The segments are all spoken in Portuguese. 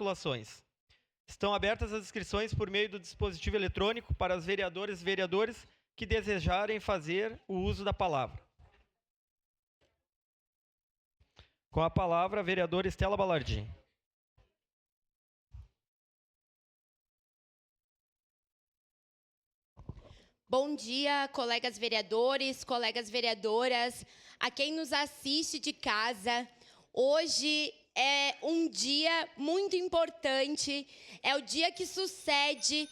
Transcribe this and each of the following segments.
congratulações. Estão abertas as inscrições por meio do dispositivo eletrônico para as vereadoras e vereadores que desejarem fazer o uso da palavra. Com a palavra, a vereadora Estela Balardim. Bom dia, colegas vereadores, colegas vereadoras, a quem nos assiste de casa. Hoje é um dia muito importante, é o dia que sucede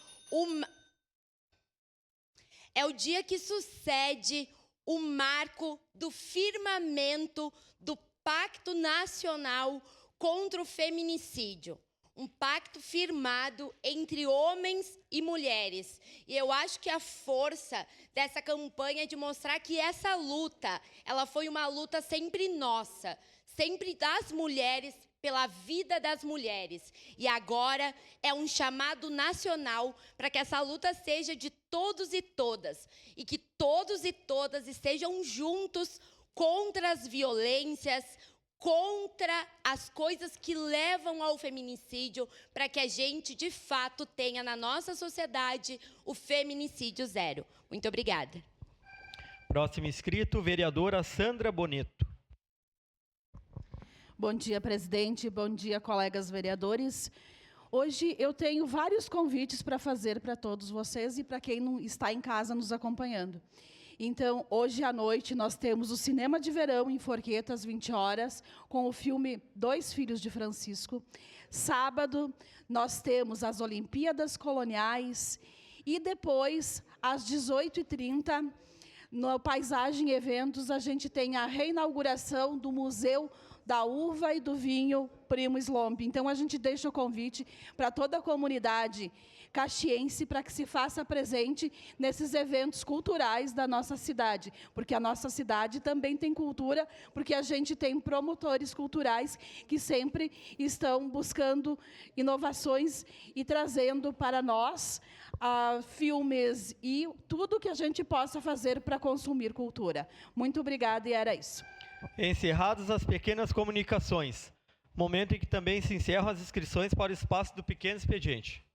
o marco do firmamento do Pacto Nacional contra o Feminicídio. Um pacto firmado entre homens e mulheres. E eu acho que a força dessa campanha é de mostrar que essa luta, ela foi uma luta sempre nossa, sempre das mulheres, pela vida das mulheres. E agora é um chamado nacional para que essa luta seja de todos e todas. E que todos e todas estejam juntos contra as violências, contra as coisas que levam ao feminicídio, para que a gente, de fato, tenha na nossa sociedade o feminicídio zero. Muito obrigada. Próximo inscrito, vereadora Sandra Boneto. Bom dia, presidente. Bom dia, colegas vereadores. Hoje eu tenho vários convites para fazer para todos vocês e para quem não está em casa nos acompanhando. Então, hoje à noite, nós temos o Cinema de Verão em Forqueta, às 20 horas, com o filme Dois Filhos de Francisco. Sábado, nós temos as Olimpíadas Coloniais. E depois, às 18h30, no Paisagem Eventos, a gente tem a reinauguração do Museu da Uva e do Vinho Primo Slomp. Então, a gente deixa o convite para toda a comunidade caxiense para que se faça presente nesses eventos culturais da nossa cidade, porque a nossa cidade também tem cultura, porque a gente tem promotores culturais que sempre estão buscando inovações e trazendo para nós filmes e tudo que a gente possa fazer para consumir cultura. Muito obrigada e era isso. Encerradas as pequenas comunicações. Momento em que também se encerram as inscrições para o espaço do pequeno expediente.